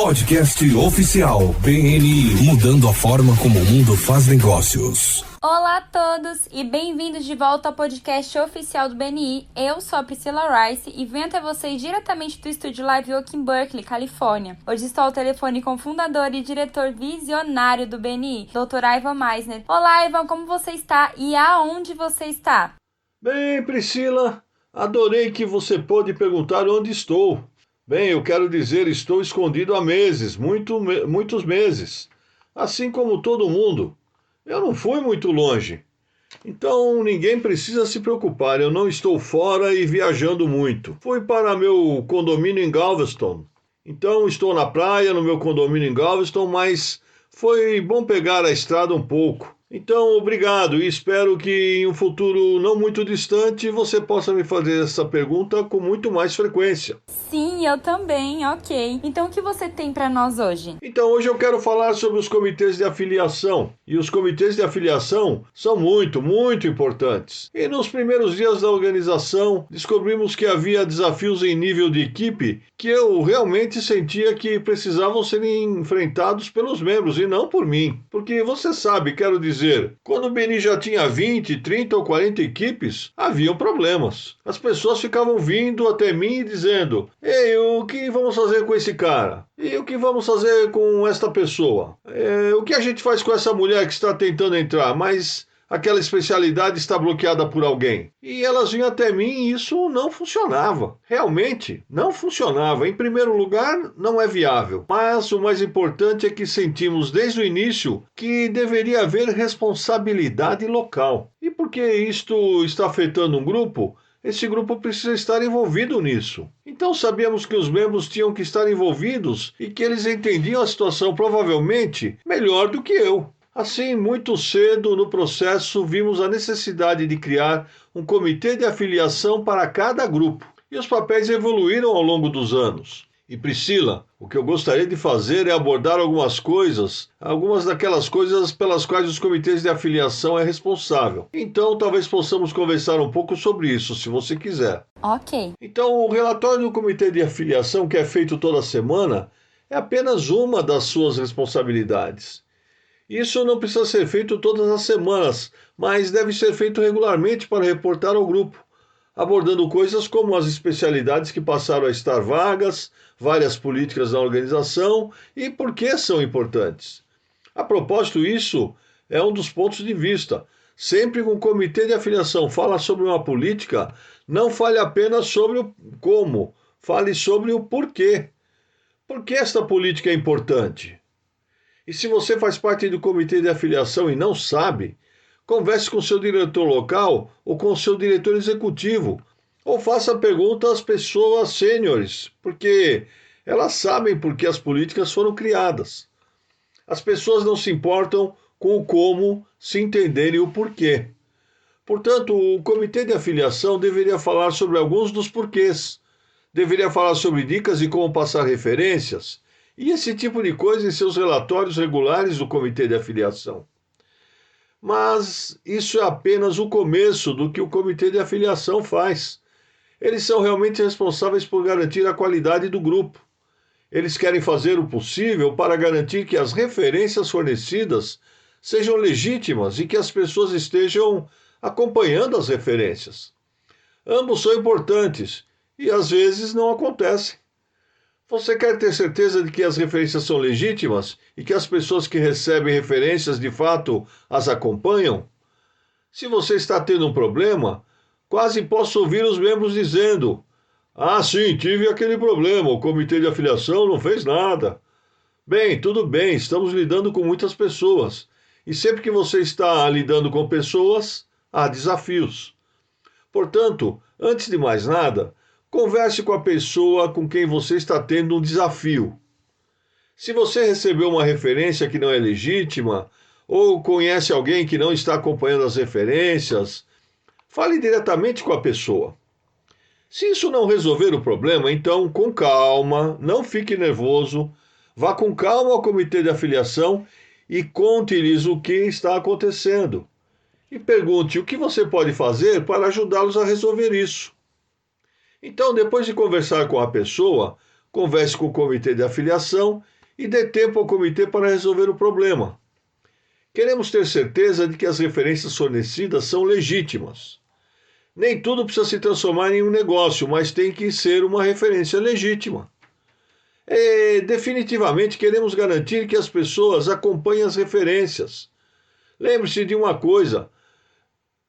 Podcast oficial BNI, mudando a forma como o mundo faz negócios. Olá a todos e bem-vindos de volta ao podcast oficial do BNI. Eu sou a Priscila Rice e venho até vocês diretamente do estúdio Live Oak em Berkeley, Califórnia. Hoje estou ao telefone com o fundador e diretor visionário do BNI, Dr. Ivan Misner. Olá, Ivan, como você está e aonde você está? Bem, Priscila, adorei que você pôde perguntar onde estou. Bem, eu quero dizer, estou escondido há meses, muitos meses, assim como todo mundo. Eu não fui muito longe. Então ninguém precisa se preocupar, eu não estou fora e viajando muito. Fui para meu condomínio em Galveston. Então estou na praia, no meu condomínio em Galveston, mas foi bom pegar a estrada um pouco. Então, obrigado e espero que em um futuro não muito distante você possa me fazer essa pergunta com muito mais frequência. Sim, eu também, ok. Então o que você tem para nós hoje? Então, hoje eu quero falar sobre os comitês de afiliação. E os comitês de afiliação são muito importantes. E nos primeiros dias da organização, descobrimos que havia desafios em nível de equipe que eu realmente sentia que precisavam ser enfrentados pelos membros e não por mim. Porque você sabe, quero dizer, quando o BNI já tinha 20, 30 ou 40 equipes, haviam problemas. As pessoas ficavam vindo até mim e dizendo: "Ei, o que vamos fazer com esse cara? E o que vamos fazer com esta pessoa? O que a gente faz com essa mulher que está tentando entrar, mas aquela especialidade está bloqueada por alguém?" E elas vinham até mim e isso não funcionava. Realmente, não funcionava. Em primeiro lugar, não é viável. Mas o mais importante é que sentimos desde o início que deveria haver responsabilidade local. E porque isto está afetando um grupo, esse grupo precisa estar envolvido nisso. Então sabíamos que os membros tinham que estar envolvidos e que eles entendiam a situação provavelmente melhor do que eu. Assim, muito cedo no processo, vimos a necessidade de criar um comitê de afiliação para cada grupo. E os papéis evoluíram ao longo dos anos. E Priscila, o que eu gostaria de fazer é abordar algumas daquelas coisas pelas quais os comitês de afiliação é responsável. Então, talvez possamos conversar um pouco sobre isso, se você quiser. Ok. Então, o relatório do comitê de afiliação, que é feito toda semana, é apenas uma das suas responsabilidades. Isso não precisa ser feito todas as semanas, mas deve ser feito regularmente para reportar ao grupo, abordando coisas como as especialidades que passaram a estar vagas, várias políticas na organização e por que são importantes. A propósito, isso é um dos pontos de vista. Sempre que um comitê de afiliação fala sobre uma política, não fale apenas sobre o como, fale sobre o porquê. Por que esta política é importante? E se você faz parte do comitê de afiliação e não sabe, converse com seu diretor local ou com seu diretor executivo, ou faça perguntas às pessoas sêniores, porque elas sabem por que as políticas foram criadas. As pessoas não se importam com o como se entenderem o porquê. Portanto, o comitê de afiliação deveria falar sobre alguns dos porquês, deveria falar sobre dicas de como passar referências, e esse tipo de coisa em seus relatórios regulares do comitê de afiliação. Mas isso é apenas o começo do que o comitê de afiliação faz. Eles são realmente responsáveis por garantir a qualidade do grupo. Eles querem fazer o possível para garantir que as referências fornecidas sejam legítimas e que as pessoas estejam acompanhando as referências. Ambos são importantes e às vezes não acontecem. Você quer ter certeza de que as referências são legítimas e que as pessoas que recebem referências de fato as acompanham? Se você está tendo um problema, quase posso ouvir os membros dizendo: "Ah, sim, tive aquele problema, o comitê de afiliação não fez nada." Bem, tudo bem, estamos lidando com muitas pessoas. E sempre que você está lidando com pessoas, há desafios. Portanto, antes de mais nada, converse com a pessoa com quem você está tendo um desafio. Se você recebeu uma referência que não é legítima, ou conhece alguém que não está acompanhando as referências, fale diretamente com a pessoa. Se isso não resolver o problema, então, com calma, não fique nervoso, vá com calma ao comitê de afiliação e conte-lhes o que está acontecendo. E pergunte o que você pode fazer para ajudá-los a resolver isso. Então, depois de conversar com a pessoa, converse com o comitê de afiliação e dê tempo ao comitê para resolver o problema. Queremos ter certeza de que as referências fornecidas são legítimas. Nem tudo precisa se transformar em um negócio, mas tem que ser uma referência legítima. Definitivamente queremos garantir que as pessoas acompanhem as referências. Lembre-se de uma coisa: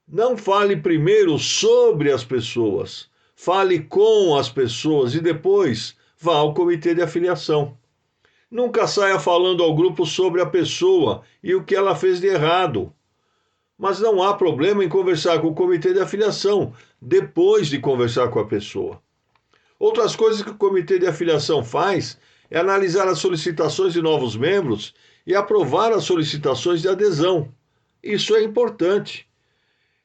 não fale primeiro sobre as pessoas, fale com as pessoas e depois vá ao comitê de afiliação. Nunca saia falando ao grupo sobre a pessoa e o que ela fez de errado. Mas não há problema em conversar com o comitê de afiliação depois de conversar com a pessoa. Outras coisas que o comitê de afiliação faz é analisar as solicitações de novos membros e aprovar as solicitações de adesão. Isso é importante.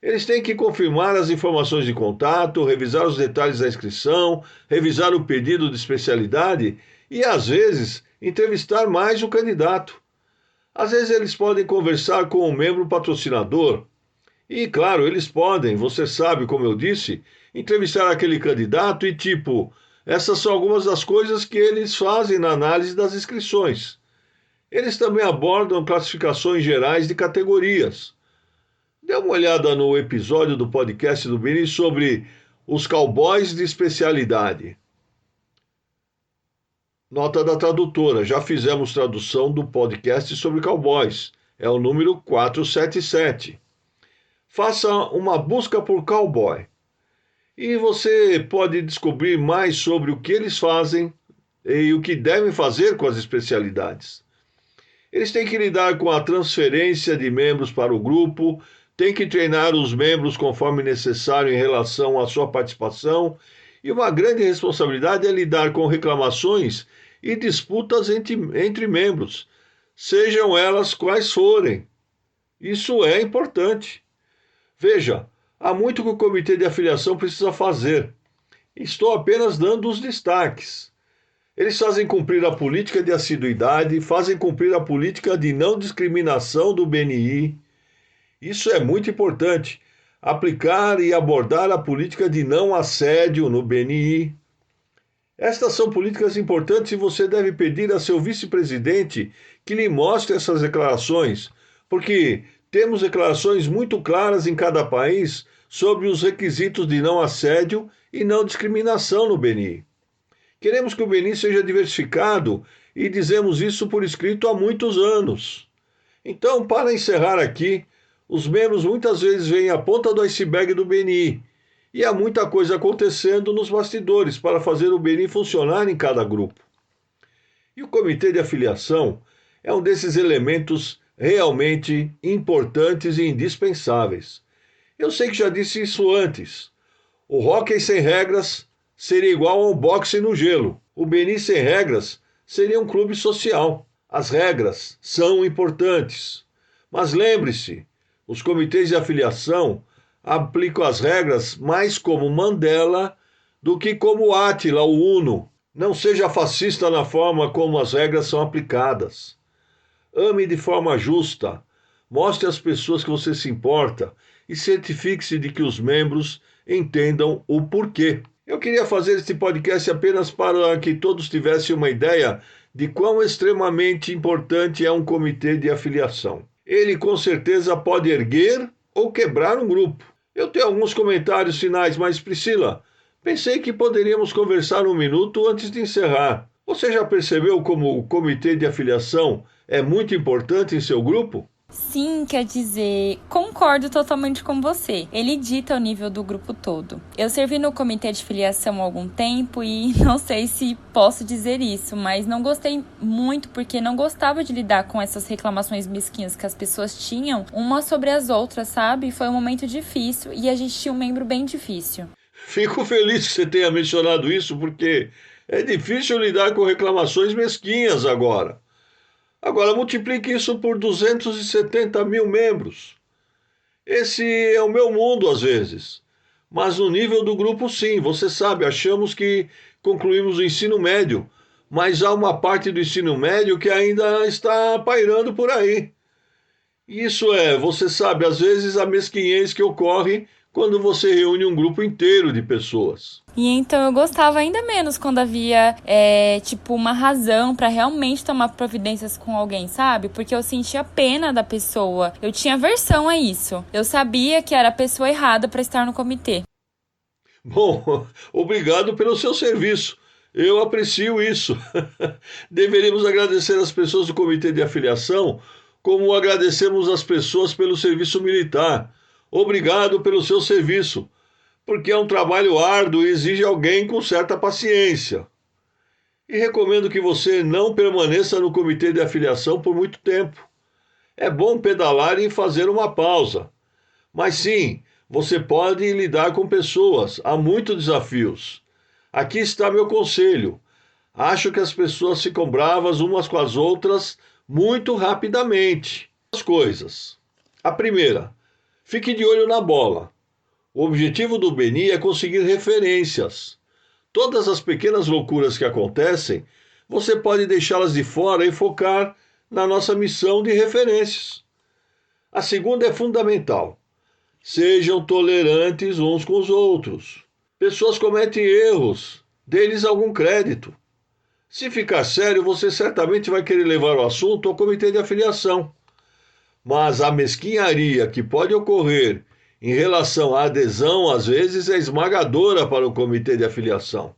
Eles têm que confirmar as informações de contato, revisar os detalhes da inscrição, revisar o pedido de especialidade e, às vezes, entrevistar mais o candidato. Às vezes eles podem conversar com o membro patrocinador. E, claro, eles podem, você sabe, como eu disse, entrevistar aquele candidato e essas são algumas das coisas que eles fazem na análise das inscrições. Eles também abordam classificações gerais de categorias. Dê uma olhada no episódio do podcast do BNI sobre os cowboys de especialidade. Nota da tradutora, já fizemos tradução do podcast sobre cowboys. É o número 477. Faça uma busca por cowboy. E você pode descobrir mais sobre o que eles fazem e o que devem fazer com as especialidades. Eles têm que lidar com a transferência de membros para o grupo, têm que treinar os membros conforme necessário em relação à sua participação, e uma grande responsabilidade é lidar com reclamações e disputas entre membros, sejam elas quais forem. Isso é importante. Veja, há muito que o comitê de afiliação precisa fazer. Estou apenas dando os destaques. Eles fazem cumprir a política de assiduidade, fazem cumprir a política de não discriminação do BNI. Isso é muito importante. Aplicar e abordar a política de não assédio no BNI. Estas são políticas importantes e você deve pedir a seu vice-presidente que lhe mostre essas declarações, porque temos declarações muito claras em cada país sobre os requisitos de não assédio e não discriminação no BNI. Queremos que o BNI seja diversificado e dizemos isso por escrito há muitos anos. Então, para encerrar aqui, os membros muitas vezes veem a ponta do iceberg do BNI e há muita coisa acontecendo nos bastidores para fazer o BNI funcionar em cada grupo. E o comitê de afiliação é um desses elementos realmente importantes e indispensáveis. Eu sei que já disse isso antes. O hóquei sem regras seria igual a um boxe no gelo. O BNI sem regras seria um clube social. As regras são importantes. Mas lembre-se, os comitês de afiliação aplicam as regras mais como Mandela do que como Átila, o Uno. Não seja fascista na forma como as regras são aplicadas. Ame de forma justa. Mostre às pessoas que você se importa e certifique-se de que os membros entendam o porquê. Eu queria fazer este podcast apenas para que todos tivessem uma ideia de quão extremamente importante é um comitê de afiliação. Ele com certeza pode erguer ou quebrar um grupo. Eu tenho alguns comentários finais, mas Priscila, pensei que poderíamos conversar um minuto antes de encerrar. Você já percebeu como o comitê de afiliação é muito importante em seu grupo? Sim, quer dizer, concordo totalmente com você. Ele dita o nível do grupo todo. Eu servi no comitê de filiação há algum tempo e não sei se posso dizer isso, mas não gostei muito porque não gostava de lidar com essas reclamações mesquinhas que as pessoas tinham umas sobre as outras, sabe? Foi um momento difícil e a gente tinha um membro bem difícil. Fico feliz que você tenha mencionado isso, porque é difícil lidar com reclamações mesquinhas agora. Agora, multiplique isso por 270 mil membros. Esse é o meu mundo, às vezes. Mas no nível do grupo, sim. Você sabe, achamos que concluímos o ensino médio, mas há uma parte do ensino médio que ainda está pairando por aí. Isso você sabe, às vezes a mesquinhez que ocorre quando você reúne um grupo inteiro de pessoas. E então eu gostava ainda menos quando havia, uma razão pra realmente tomar providências com alguém, sabe? Porque eu sentia pena da pessoa. Eu tinha aversão a isso. Eu sabia que era a pessoa errada pra estar no comitê. Bom, obrigado pelo seu serviço. Eu aprecio isso. Deveríamos agradecer as pessoas do comitê de afiliação como agradecemos as pessoas pelo serviço militar. Obrigado pelo seu serviço, porque é um trabalho árduo e exige alguém com certa paciência. E recomendo que você não permaneça no comitê de afiliação por muito tempo. É bom pedalar e fazer uma pausa. Mas sim, você pode lidar com pessoas, há muitos desafios. Aqui está meu conselho. Acho que as pessoas ficam bravas umas com as outras muito rapidamente. As coisas. A primeira, fique de olho na bola. O objetivo do BNI é conseguir referências. Todas as pequenas loucuras que acontecem, você pode deixá-las de fora e focar na nossa missão de referências. A segunda é fundamental. Sejam tolerantes uns com os outros. Pessoas cometem erros, dê-lhes algum crédito. Se ficar sério, você certamente vai querer levar o assunto ao comitê de afiliação. Mas a mesquinharia que pode ocorrer em relação à adesão, às vezes, é esmagadora para o comitê de afiliação.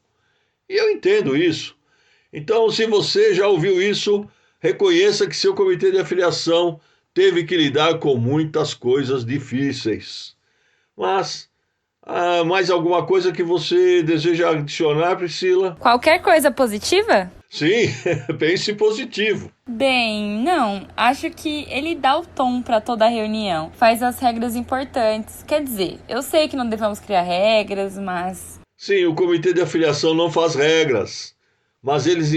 E eu entendo isso. Então, se você já ouviu isso, reconheça que seu comitê de afiliação teve que lidar com muitas coisas difíceis. Mas, mais alguma coisa que você deseja adicionar, Priscila? Qualquer coisa positiva? Sim, pense positivo. Bem, não. Acho que ele dá o tom para toda a reunião. Faz as regras importantes. Quer dizer, eu sei que não devemos criar regras, mas... Sim, o comitê de afiliação não faz regras. Mas eles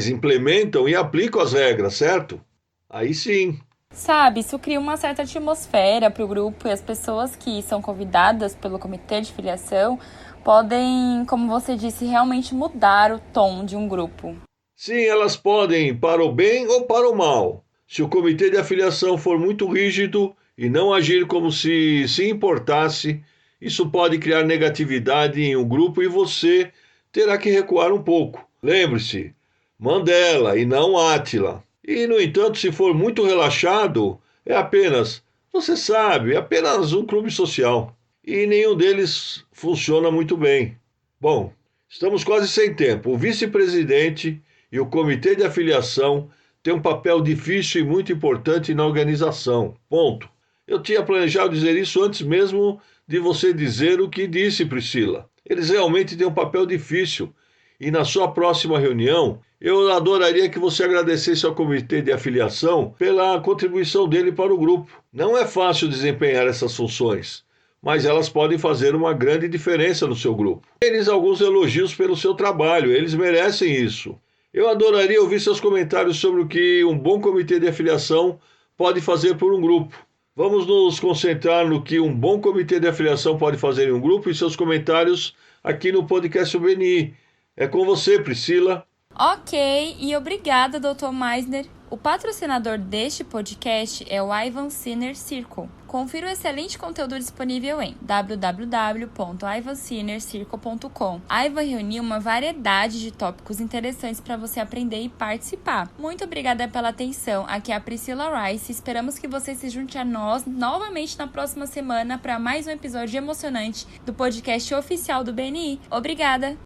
implementam e aplicam as regras, certo? Aí sim. Sabe, isso cria uma certa atmosfera para o grupo e as pessoas que são convidadas pelo comitê de filiação podem, como você disse, realmente mudar o tom de um grupo. Sim, elas podem para o bem ou para o mal. Se o comitê de afiliação for muito rígido e não agir como se importasse, isso pode criar negatividade em um grupo e você terá que recuar um pouco. Lembre-se, Mandela e não Átila. E, no entanto, se for muito relaxado, é apenas, você sabe, apenas um clube social. E nenhum deles funciona muito bem. Bom, estamos quase sem tempo. O vice-presidente e o comitê de afiliação têm um papel difícil e muito importante na organização. Ponto. Eu tinha planejado dizer isso antes mesmo de você dizer o que disse, Priscila. Eles realmente têm um papel difícil. E na sua próxima reunião, eu adoraria que você agradecesse ao comitê de afiliação pela contribuição dele para o grupo. Não é fácil desempenhar essas funções, mas elas podem fazer uma grande diferença no seu grupo. Eles alguns elogios pelo seu trabalho, eles merecem isso. Eu adoraria ouvir seus comentários sobre o que um bom comitê de afiliação pode fazer por um grupo. Vamos nos concentrar no que um bom comitê de afiliação pode fazer em um grupo e seus comentários aqui no podcast BNI. É com você, Priscila. Ok, e obrigada, Dr. Meisner. O patrocinador deste podcast é o Ivan Sinner Circle. Confira o excelente conteúdo disponível em www.ivansinnercircle.com. A Ivan reuniu uma variedade de tópicos interessantes para você aprender e participar. Muito obrigada pela atenção. Aqui é a Priscila Rice. Esperamos que você se junte a nós novamente na próxima semana para mais um episódio emocionante do podcast oficial do BNI. Obrigada!